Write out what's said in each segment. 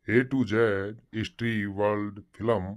A to Z history world film.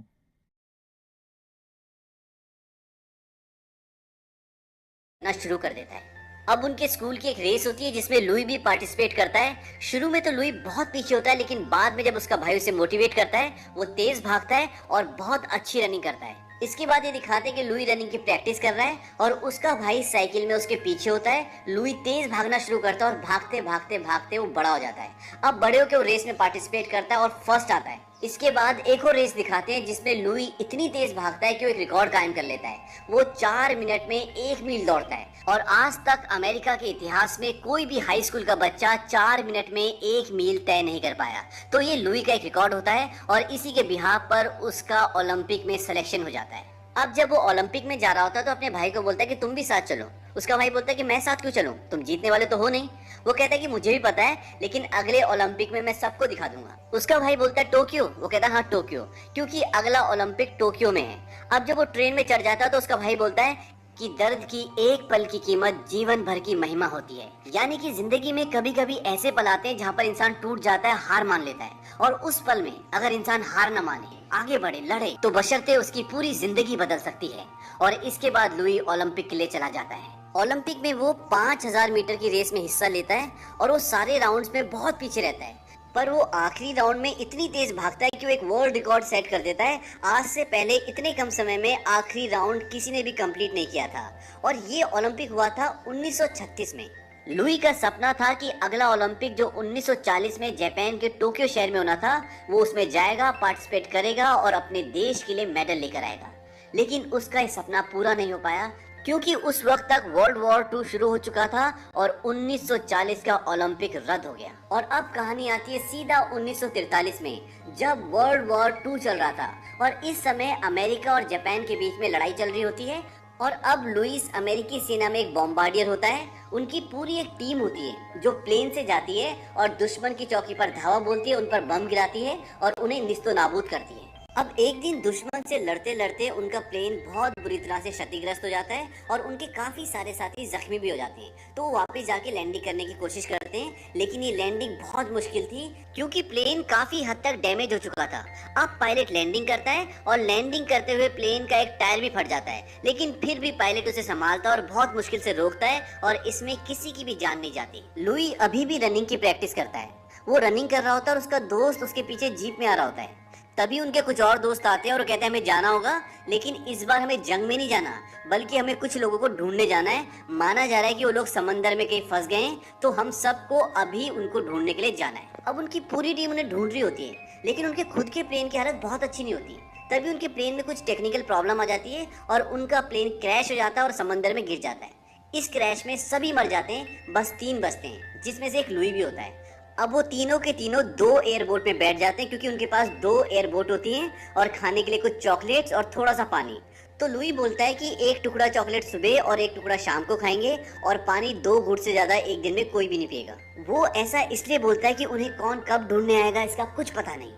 ना शुरू कर देता है। अब उनके स्कूल की एक रेस होती है जिसमें लुई भी पार्टिसिपेट करता है। शुरू में तो लुई बहुत पीछे होता है, लेकिन बाद में जब उसका भाई उसे मोटिवेट करता है वो तेज भागता है और बहुत अच्छी रनिंग करता है। इसके बाद ये दिखाते हैं कि लुई रनिंग की प्रैक्टिस कर रहा है और उसका भाई साइकिल में उसके पीछे होता है। लुई तेज भागना शुरू करता है और भागते भागते भागते वो बड़ा हो जाता है। अब बड़े होकर वो रेस में पार्टिसिपेट करता है और फर्स्ट आता है। इसके बाद एक और रेस दिखाते हैं जिसमें लुई इतनी तेज भागता है कि वो एक रिकॉर्ड कायम कर लेता है। वो 4 मिनट में 1 मील दौड़ता है और आज तक अमेरिका के इतिहास में कोई भी हाई स्कूल का बच्चा 4 मिनट में 1 मील तय नहीं कर पाया। तो ये लुई का एक रिकॉर्ड होता है और इसी के बिहाफ पर उसका ओलंपिक में सिलेक्शन हो जाता है। अब जब वो ओलंपिक में जा रहा होता है तो अपने भाई को बोलता है कि तुम भी साथ चलो। उसका भाई बोलता है कि मैं साथ क्यों चलूं, तुम जीतने वाले तो हो नहीं। वो कहता है कि मुझे भी पता है, लेकिन अगले ओलंपिक में मैं सबको दिखा दूंगा। उसका भाई बोलता है टोक्यो। वो कहता है हाँ टोक्यो, क्योंकि अगला ओलंपिक टोक्यो में है। अब जब वो ट्रेन में चढ़ जाता है तो उसका भाई बोलता है कि दर्द की एक पल की कीमत जीवन भर की महिमा होती है। यानी कि जिंदगी में कभी कभी ऐसे पल आते हैं जहाँ पर इंसान टूट जाता है, हार मान लेता है, और उस पल में अगर इंसान हार न माने, आगे बढ़े, लड़े, तो बशर्ते उसकी पूरी जिंदगी बदल सकती है। और इसके बाद लुई ओलंपिक के लिए चला जाता है। ओलंपिक में वो 5000 मीटर की रेस में हिस्सा लेता है और वो सारे राउंड्स में बहुत पीछे रहता है, पर वो आखिरी राउंड में इतनी तेज भागता है कि वो एक वर्ल्ड रिकॉर्ड सेट कर देता है। आज से पहले इतने कम समय में आखिरी राउंड किसी ने भी कंप्लीट नहीं किया था, और ये ओलंपिक हुआ था 1936 में। लुई का सपना था कि अगला ओलंपिक जो 1940 में जापान के टोक्यो शहर में होना था, वो उसमें जाएगा, पार्टिसिपेट करेगा और अपने देश के लिए मेडल लेकर आएगा। लेकिन उसका ये सपना पूरा नहीं हो पाया, क्योंकि उस वक्त तक वर्ल्ड वॉर 2 शुरू हो चुका था और 1940 का ओलंपिक रद्द हो गया। और अब कहानी आती है सीधा 1943 में, जब वर्ल्ड वॉर 2 चल रहा था और इस समय अमेरिका और जापान के बीच में लड़ाई चल रही होती है। और अब लुइस अमेरिकी सेना में एक बॉम्बार्डियर होता है। उनकी पूरी एक टीम होती है जो प्लेन से जाती है और दुश्मन की चौकी पर धावा बोलती है, उन पर बम गिराती है और उन्हें निस्तो नाबूद करती है। अब एक दिन दुश्मन से लड़ते लड़ते उनका प्लेन बहुत बुरी तरह से क्षतिग्रस्त हो जाता है और उनके काफी सारे साथी जख्मी भी हो जाते हैं। तो वो वापस जाके लैंडिंग करने की कोशिश करते हैं, लेकिन ये लैंडिंग बहुत मुश्किल थी क्योंकि प्लेन काफी हद तक डैमेज हो चुका था। अब पायलट लैंडिंग करता है और लैंडिंग करते हुए प्लेन का एक टायर भी फट जाता है, लेकिन फिर भी पायलट उसे संभालता है और बहुत मुश्किल से रोकता है और इसमें किसी की भी जान नहीं जाती। लुई अभी भी रनिंग की प्रैक्टिस करता है। वो रनिंग कर रहा होता है और उसका दोस्त उसके पीछे जीप में आ रहा होता है। तभी उनके कुछ और दोस्त आते हैं और कहते हैं हमें जाना होगा, लेकिन इस बार हमें जंग में नहीं जाना, बल्कि हमें कुछ लोगों को ढूंढने जाना है। माना जा रहा है कि वो लोग समंदर में कहीं फंस गए हैं, तो हम सबको अभी उनको ढूंढने के लिए जाना है। अब उनकी पूरी टीम उन्हें ढूंढ रही होती है, लेकिन उनके खुद के प्लेन की हालत बहुत अच्छी नहीं होती। तभी उनके प्लेन में कुछ टेक्निकल प्रॉब्लम आ जाती है और उनका प्लेन क्रैश हो जाता है और समंदर में गिर जाता है। इस क्रैश में सभी मर जाते हैं, बस 3 बचते हैं, जिसमें से एक लुई भी होता है। अब वो तीनों के तीनों 2 एयरबोट में बैठ जाते हैं, क्योंकि उनके पास 2 एयरबोट होती हैं और खाने के लिए कुछ चॉकलेट्स और थोड़ा सा पानी। तो लुई बोलता है कि एक टुकड़ा चॉकलेट सुबह और एक टुकड़ा शाम को खाएंगे और पानी 2 घूंट से ज्यादा एक दिन में कोई भी नहीं पिएगा। वो ऐसा इसलिए बोलता है कि उन्हें कौन कब ढूंढने आएगा इसका कुछ पता नहीं।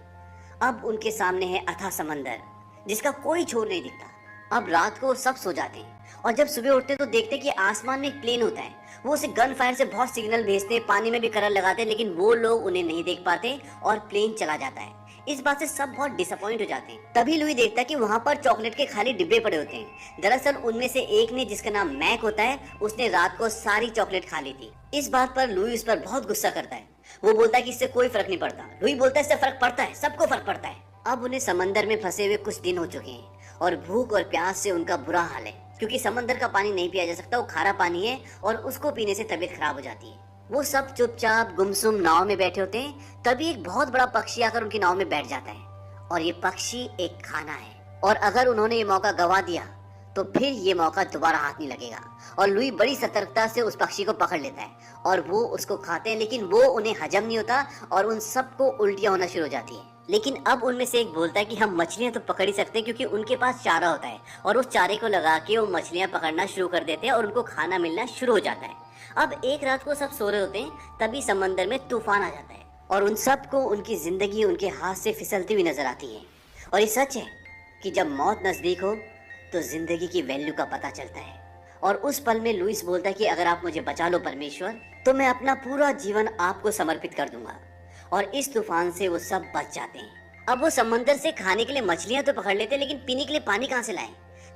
अब उनके सामने है अथाह समंदर, जिसका कोई छोर नहीं दिखता। अब रात को सब सो जाते हैं और जब सुबह उठते तो देखते कि आसमान में एक प्लेन होता है। वो उसे गन फायर से बहुत सिग्नल भेजते हैं, पानी में भी करंट लगाते हैं, लेकिन वो लोग उन्हें नहीं देख पाते और प्लेन चला जाता है। इस बात से सब बहुत डिसअपॉइंट हो जाते हैं। तभी लुई देखता है कि वहाँ पर चॉकलेट के खाली डिब्बे पड़े होते हैं। दरअसल उनमें से एक ने, जिसका नाम मैक होता है, उसने रात को सारी चॉकलेट खा ली थी। इस बात पर लुई उस पर बहुत गुस्सा करता है। वो बोलता है कि इससे कोई फर्क नहीं पड़ता। लुई बोलता है इससे फर्क पड़ता है, सबको फर्क पड़ता है। अब उन्हें समंदर में फंसे हुए कुछ दिन हो चुके हैं और भूख और प्यास से उनका बुरा हाल है, क्योंकि समंदर का पानी नहीं पिया जा सकता, वो खारा पानी है और उसको पीने से तबीयत खराब हो जाती है। वो सब चुपचाप गुमसुम नाव में बैठे होते हैं। तभी एक बहुत बड़ा पक्षी आकर उनकी नाव में बैठ जाता है और ये पक्षी एक खाना है, और अगर उन्होंने ये मौका गवा दिया तो फिर ये मौका दोबारा हाथ नहीं लगेगा। और लुई बड़ी सतर्कता से उस पक्षी को पकड़ लेता है और वो उसको खाते हैं, लेकिन वो उन्हें हजम नहीं होता और उन सबको उल्टियां होना शुरू हो जाती है। लेकिन अब उनमें से एक बोलता है कि हम मछलियां तो पकड़ ही सकते हैं, क्योंकि उनके पास चारा होता है, और उस चारे को लगा के वो मछलियां पकड़ना शुरू कर देते हैं और उनको खाना मिलना शुरू हो जाता है। अब एक रात को सब सो रहे होते हैं, तभी समंदर में तूफान आ जाता है और उन सबको उनकी जिंदगी उनके हाथ से फिसलती हुई नजर आती है। और ये सच है कि जब मौत नजदीक हो तो जिंदगी की वैल्यू का पता चलता है। और उस पल में लुइस बोलता है कि अगर आप मुझे बचा लो परमेश्वर, तो मैं अपना पूरा जीवन आपको समर्पित कर दूंगा। और इस तूफान से वो सब बच जाते हैं। अब वो समंदर से खाने के लिए मछलियां तो पकड़ लेते हैं, लेकिन पीने के लिए पानी कहाँ से लाएं?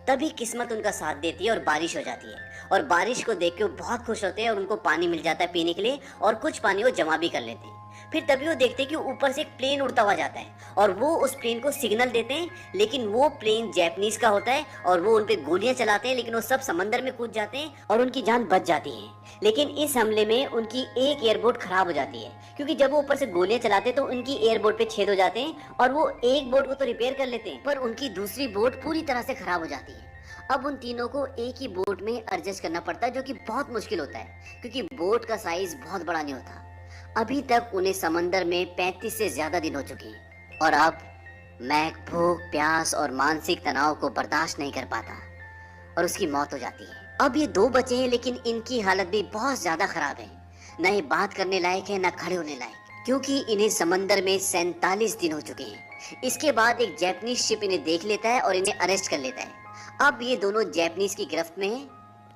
तभी किस्मत उनका साथ देती है और बारिश हो जाती है, और बारिश को देख के वो बहुत खुश होते हैं और उनको पानी मिल जाता है पीने के लिए, और कुछ पानी वो जमा भी कर लेते हैं। फिर तभी वो देखते हैं कि ऊपर से एक प्लेन उड़ता हुआ जाता है और वो उस प्लेन को सिग्नल देते हैं, लेकिन वो प्लेन जैपनीज का होता है और वो उन पे गोलियां चलाते हैं, लेकिन वो सब समंदर में कूद जाते हैं और उनकी जान बच जाती है। लेकिन इस हमले में उनकी एक एयरबोट खराब हो जाती है, क्योंकि जब वो ऊपर से गोलियां चलाते हैं तो उनकी एयरबोट पे छेद हो जाते हैं और वो एक बोट को तो रिपेयर कर लेते हैं, पर उनकी दूसरी बोट पूरी तरह से खराब हो जाती है। अब उन तीनों को एक ही बोट में एडजस्ट करना पड़ता है, जो कि बहुत मुश्किल होता है क्योंकि बोट का साइज बहुत बड़ा नहीं होता। अभी तक उन्हें समंदर में 35 से ज्यादा दिन हो चुके हैं और अब मैक भूख, प्यास और मानसिक तनाव को बर्दाश्त नहीं कर पाता और उसकी मौत हो जाती है। अब ये 2 बचे हैं, लेकिन इनकी हालत भी बहुत ज्यादा खराब है। न ये बात करने लायक है, न खड़े होने लायक, क्योंकि इन्हें समंदर में 47 दिन हो चुके हैं। इसके बाद एक जापानीज शिप इन्हें देख लेता है और इन्हें अरेस्ट कर लेता है। अब ये दोनों जापानीज की गिरफ्त में हैं।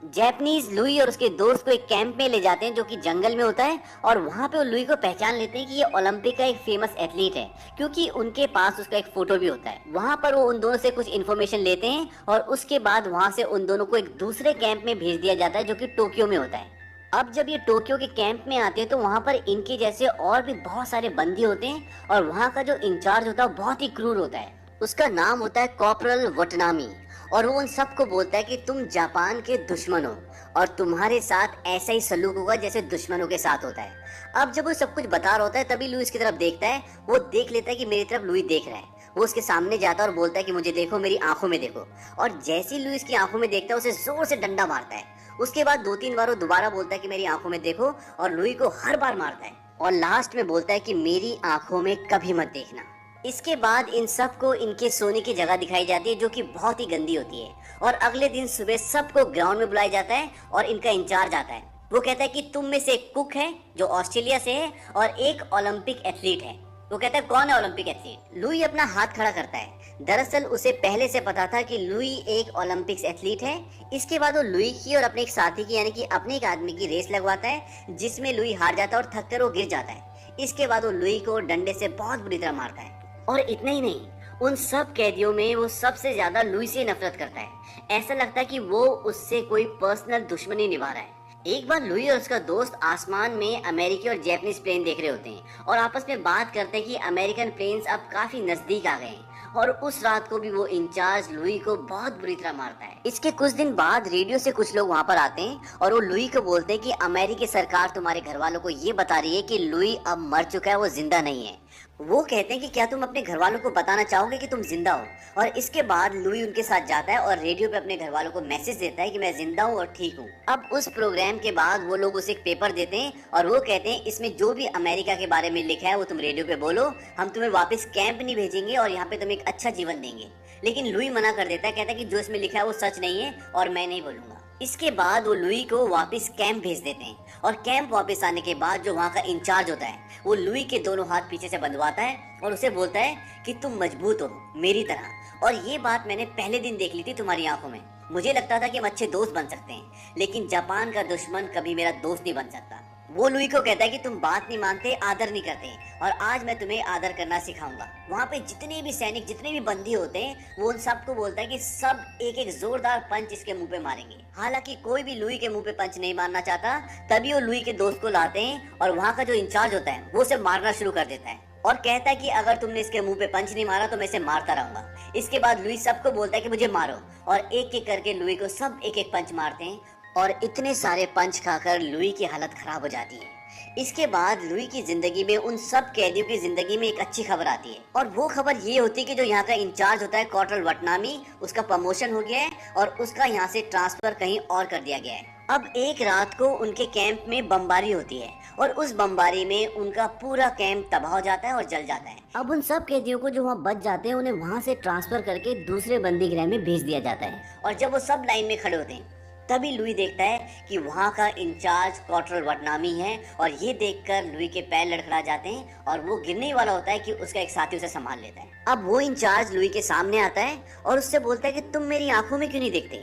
जापानीज लुई और उसके दोस्त को एक कैंप में ले जाते हैं जो कि जंगल में होता है, और वहाँ पे वो लुई को पहचान लेते हैं कि ये ओलंपिक का एक फेमस एथलीट है, क्योंकि उनके पास उसका एक फोटो भी होता है। वहाँ पर वो उन दोनों से कुछ इन्फॉर्मेशन लेते हैं और उसके बाद वहाँ से उन दोनों को एक दूसरे कैंप में भेज दिया जाता है जो कि टोक्यो में होता है। अब जब ये टोक्यो के कैंप में आते हैं तो वहाँ पर इनके जैसे और भी बहुत सारे बंदी होते हैं, और वहाँ का जो इंचार्ज होता है बहुत ही क्रूर होता है। उसका नाम होता है कॉर्पोरल वटनामी, और वो उन सबको बोलता है कि तुम जापान के दुश्मन हो और तुम्हारे साथ ऐसा ही सलूक होगा जैसे दुश्मनों के साथ होता है। अब जब वो सब कुछ बता रहा होता है तभी लुई की तरफ देखता है। वो देख लेता है कि मेरी तरफ लुई देख रहा है। वो उसके सामने जाता है और बोलता है कि मुझे देखो, मेरी आंखों में देखो। और जैसे ही लुई की आंखों में देखता है उसे जोर से डंडा मारता है। उसके बाद 2-3 बार वो दोबारा बोलता है कि मेरी आंखों में देखो, और लुई को हर बार मारता है और लास्ट में बोलता है कि मेरी आंखों में कभी मत देखना। इसके बाद इन सबको इनके सोने की जगह दिखाई जाती है जो कि बहुत ही गंदी होती है, और अगले दिन सुबह सबको ग्राउंड में बुलाया जाता है और इनका इंचार्ज आता है। वो कहता है कि तुम में से एक कुक है जो ऑस्ट्रेलिया से है और एक ओलंपिक एथलीट है। वो कहता है कौन है ओलंपिक एथलीट? लुई अपना हाथ खड़ा करता है। दरअसल उसे पहले से पता था कि लुई एक ओलंपिक्स एथलीट है। इसके बाद वो लुई की और अपने एक साथी की, यानी कि अपने एक आदमी की रेस लगवाता है, जिसमें लुई हार जाता है और थककर वो गिर जाता है। इसके बाद वो लुई को डंडे से बहुत बुरी तरह मारता है, और इतना ही नहीं, उन सब कैदियों में वो सबसे ज्यादा लुई से नफरत करता है। ऐसा लगता है कि वो उससे कोई पर्सनल दुश्मनी निभा रहा है। एक बार लुई और उसका दोस्त आसमान में अमेरिकी और जापानीज प्लेन देख रहे होते हैं और आपस में बात करते हैं कि अमेरिकन प्लेन्स अब काफी नजदीक आ गए हैं, और उस रात को भी वो इंचार्ज लुई को बहुत बुरी तरह मारता है। इसके कुछ दिन बाद रेडियो से कुछ लोग वहाँ पर आते हैं और वो लुई को बोलते हैं कि अमेरिकी सरकार तुम्हारे घर वालों को ये बता रही है कि लुई अब मर चुका है, वो जिंदा नहीं है। वो कहते हैं कि क्या तुम अपने घर वालों को बताना चाहोगे कि तुम जिंदा हो? और इसके बाद लुई उनके साथ जाता है और रेडियो पे अपने घर वालों को मैसेज देता है कि मैं जिंदा हूँ और ठीक हूँ। अब उस प्रोग्राम के बाद वो लोग उसे एक पेपर देते हैं और वो कहते हैं इसमें जो भी अमेरिका के बारे में लिखा है वो तुम रेडियो पे बोलो, हम तुम्हें वापस कैंप नहीं भेजेंगे और यहाँ पे तुम्हें एक अच्छा जीवन देंगे। लेकिन लुई मना कर देता है, कहता है कि जो इसमें लिखा है वो सच नहीं है और मैं नहीं बोलूंगा। इसके बाद वो लुई को वापस कैंप भेज देते हैं, और कैंप वापस आने के बाद जो वहाँ का इंचार्ज होता है वो लुई के दोनों हाथ पीछे से बंधवाता है और उसे बोलता है कि तुम मजबूत हो मेरी तरह, और ये बात मैंने पहले दिन देख ली थी तुम्हारी आंखों में। मुझे लगता था कि हम अच्छे दोस्त बन सकते हैं, लेकिन जापान का दुश्मन कभी मेरा दोस्त नहीं बन सकता। वो लुई को कहता है कि तुम बात नहीं मानते, आदर नहीं करते, और आज मैं तुम्हें आदर करना सिखाऊंगा। वहाँ पे जितने भी सैनिक, जितने भी बंदी होते हैं, वो उन सबको बोलता है कि सब एक एक जोरदार पंच इसके मुंह पे मारेंगे। हालांकि कोई भी लुई के मुंह पे पंच नहीं मारना चाहता। तभी वो लुई के दोस्त को लाते हैं और वहाँ का जो इंचार्ज होता है वो उसे मारना शुरू कर देता है और कहता है कि अगर तुमने इसके मुंह पे पंच नहीं मारा तो मैं इसे मारता रहूंगा। इसके बाद लुई सबको बोलता है कि मुझे मारो, और एक एक करके लुई को सब एक एक पंच मारते हैं, और इतने सारे पंच खाकर लुई की हालत खराब हो जाती है। इसके बाद लुई की जिंदगी में, उन सब कैदियों की जिंदगी में एक अच्छी खबर आती है, और वो खबर ये होती है कि जो यहाँ का इंचार्ज होता है कॉर्पोरल वटनामी, उसका प्रमोशन हो गया है और उसका यहाँ से ट्रांसफर कहीं और कर दिया गया है। अब एक रात को उनके कैंप में बमबारी होती है और उस बमबारी में उनका पूरा कैंप तबाह हो जाता है और जल जाता है। अब उन सब कैदियों को जो वहाँ बच जाते हैं उन्हें वहाँ से ट्रांसफर करके दूसरे बंदी गृह में भेज दिया जाता है, और जब वो सब लाइन में खड़े होते हैं तभी लुई देखता है कि वहाँ का इंचार्ज कॉर्पोरल वटनामी है, और ये देखकर लुई के पैर लड़खड़ा जाते हैं और वो गिरने वाला होता है कि उसका एक साथी उसे संभाल लेता है। अब वो इंचार्ज लुई के सामने आता है और उससे बोलता है कि तुम मेरी आंखों में क्यों नहीं देखते?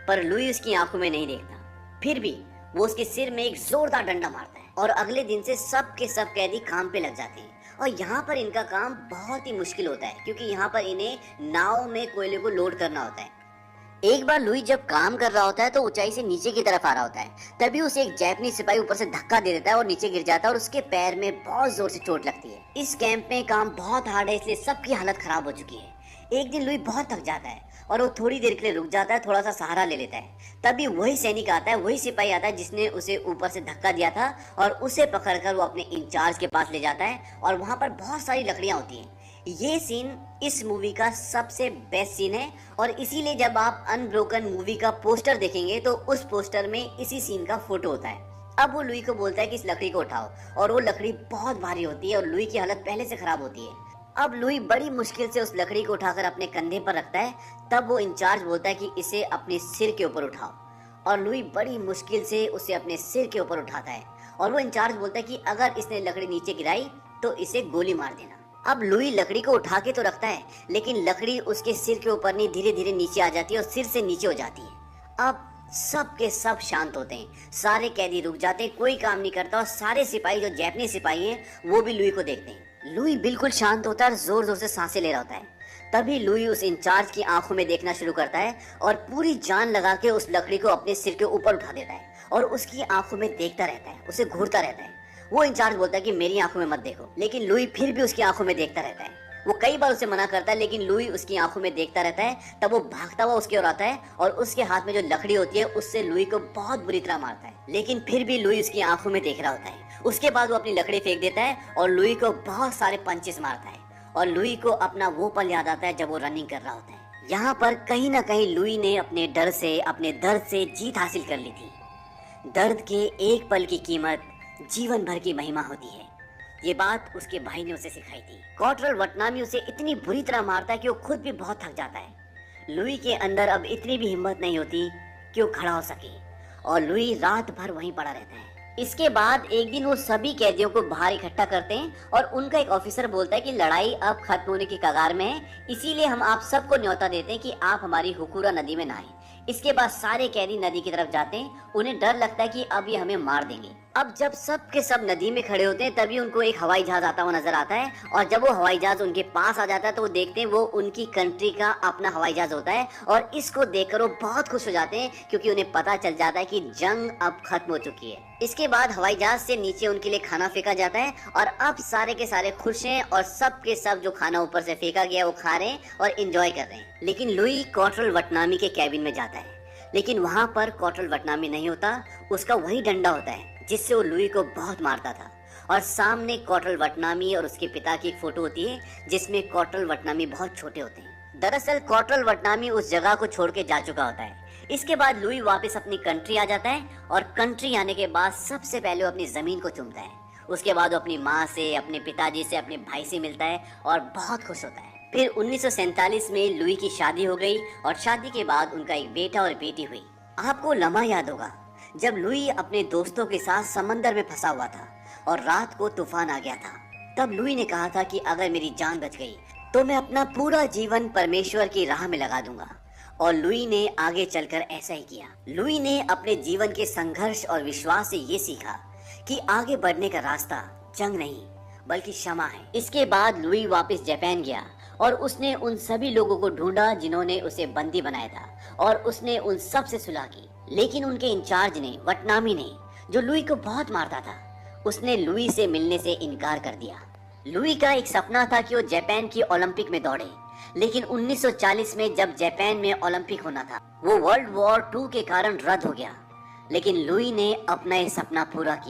पर लुई उसकी आंखों में नहीं देखता। फिर भी वो उसके सिर में एक जोरदार डंडा मारता है और अगले दिन से सब के सब कैदी काम पे लग जाते हैं और यहाँ पर इनका काम बहुत ही मुश्किल होता है क्योंकि यहाँ पर इन्हें नाव में कोयले को लोड करना होता है। एक बार लुई जब काम कर रहा होता है तो ऊंचाई से नीचे की तरफ आ रहा होता है, तभी उसे एक जापानी सिपाही ऊपर से धक्का दे देता है और नीचे गिर जाता है और उसके पैर में बहुत जोर से चोट लगती है। इस कैंप में काम बहुत हार्ड है इसलिए सबकी हालत खराब हो चुकी है। एक दिन लुई बहुत थक जाता है और वो थोड़ी देर के लिए रुक जाता है, थोड़ा सा सहारा ले लेता है। तभी वही सैनिक आता है, वही सिपाही आता है जिसने उसे ऊपर से धक्का दिया था और उसे पकड़कर वो अपने इंचार्ज के पास ले जाता है और वहाँ पर बहुत सारी लकड़ियाँ होती हैं। ये सीन इस मूवी का सबसे बेस्ट सीन है और इसीलिए जब आप अनब्रोकन मूवी का पोस्टर देखेंगे तो उस पोस्टर में इसी सीन का फोटो होता है। अब वो लुई को बोलता है कि इस लकड़ी को उठाओ और वो लकड़ी बहुत भारी होती है और लुई की हालत पहले से खराब होती है। अब लुई बड़ी मुश्किल से उस लकड़ी को उठाकर अपने कंधे पर रखता है। तब वो इंचार्ज बोलता है कि इसे अपने सिर के ऊपर उठाओ और लुई बड़ी मुश्किल से उसे अपने सिर के ऊपर उठाता है और वो इंचार्ज बोलता है कि अगर इसने लकड़ी नीचे गिराई तो इसे गोली मार देना। अब लुई लकड़ी को उठा के तो रखता है लेकिन लकड़ी उसके सिर के ऊपर नहीं, धीरे धीरे नीचे आ जाती है और सिर से नीचे हो जाती है। अब सब के सब शांत होते हैं, सारे कैदी रुक जाते हैं, कोई काम नहीं करता और सारे सिपाही जो जापानी सिपाही हैं वो भी लुई को देखते हैं। लुई बिल्कुल शांत होता है और जोर जोर से सांसें ले रहा होता है। तभी लुई उस इंचार्ज की आंखों में देखना शुरू करता है और पूरी जान लगा के उस लकड़ी को अपने सिर के ऊपर उठा देता है और उसकी आंखों में देखता रहता है, उसे घूरता रहता है। वो इंचार्ज बोलता है कि मेरी आंखों में मत देखो, लेकिन लुई फिर भी उसकी आंखों में देखता रहता है। वो कई बार उसे मना करता है लेकिन लुई उसकी आंखों में देखता रहता है। तब वो भागता हुआ उसकी ओर आता है और उसके हाथ में जो लकड़ी होती है उससे लुई को बहुत बुरी तरह मारता है, लेकिन फिर भी लुई उसकी आंखों में देख रहा होता है। उसके बाद वो अपनी लकड़ी फेंक देता है और लुई को बहुत सारे पंचेस मारता है और लुई को अपना वो पल याद आता है जब वो रनिंग कर रहा होता है। यहाँ पर कहीं ना कहीं लुई ने अपने डर से, अपने दर्द से जीत हासिल कर ली थी। दर्द के एक पल की कीमत जीवन भर की महिमा होती है। ये बात उसके भाई ने उसे सिखाई थी। कॉर्पोरल वटनामी उसे इतनी बुरी तरह मारता है कि वो खुद भी बहुत थक जाता है। लुई के अंदर अब इतनी भी हिम्मत नहीं होती कि वो खड़ा हो सके और लुई रात भर वहीं पड़ा रहता है। इसके बाद एक दिन वो सभी कैदियों को बाहर इकट्ठा करते हैं और उनका एक ऑफिसर बोलता है कि लड़ाई अब खत्म होने की कगार में है, इसीलिए हम आप सबको न्योता देते हैं कि आप हमारी हुकूरा नदी में नहाएं। इसके बाद सारे कैदी नदी की तरफ जाते हैं। उन्हें डर लगता है कि अब ये हमें मार देंगे। अब जब सब के सब नदी में खड़े होते हैं तभी उनको एक हवाई जहाज आता हुआ नजर आता है और जब वो हवाई जहाज उनके पास आ जाता है तो वो देखते हैं वो उनकी कंट्री का अपना हवाई जहाज होता है और इसको देखकर वो बहुत खुश हो जाते हैं क्योंकि उन्हें पता चल जाता है कि जंग अब खत्म हो चुकी है। इसके बाद हवाई जहाज से नीचे उनके लिए खाना फेंका जाता है और अब सारे के सारे खुश हैं और सब के सब जो खाना ऊपर से फेंका गया वो खा रहे हैं और एंजॉय कर रहे हैं। लेकिन लुई कॉर्पोरल वटनामी के कैबिन में जाता है, लेकिन वहाँ पर कॉर्पोरल वटनामी नहीं होता, उसका वही डंडा होता है जिससे वो लुई को बहुत मारता था। और सामने कॉर्पोरल वटनामी और उसके पिता की एक फोटो होती है जिसमें कॉर्पोरल वटनामी बहुत छोटे होते हैं। दरअसल कॉर्पोरल वटनामी उस जगह को छोड़ के जा चुका होता है। इसके बाद लुई वापस अपनी कंट्री आ जाता है और कंट्री आने के बाद सबसे पहले वो अपनी जमीन को चूमता है। उसके बाद वो अपनी माँ से, अपने पिताजी से, अपने भाई से मिलता है और बहुत खुश होता है। फिर 1947 में लुई की शादी हो गई और शादी के बाद उनका एक बेटा और बेटी हुई। आपको लम्हा याद होगा जब लुई अपने दोस्तों के साथ समंदर में फंसा हुआ था और रात को तूफान आ गया था। तब लुई ने कहा था कि अगर मेरी जान बच गई तो मैं अपना पूरा जीवन परमेश्वर की राह में लगा दूंगा और लुई ने आगे चलकर ऐसा ही किया। लुई ने अपने जीवन के संघर्ष और विश्वास से ये सीखा कि आगे बढ़ने का रास्ता जंग नहीं बल्कि क्षमा है। इसके बाद लुई वापस जापान गया और उसने उन सभी लोगों को ढूंढा जिन्होंने उसे बंदी बनाया था और उसने उन सब से सुलह की। लेकिन उनके इंचार्ज ने, वटनामी ने, जो लुई को बहुत मारता था, उसने लुई से मिलने से इनकार कर दिया। लुई का एक सपना था कि वो जापान की ओलंपिक में दौड़े, लेकिन 1940 में जब जापान में ओलंपिक होना था वो वर्ल्ड वॉर 2 के कारण रद्द हो गया। लेकिन लुई ने अपना ये सपना पूरा किया।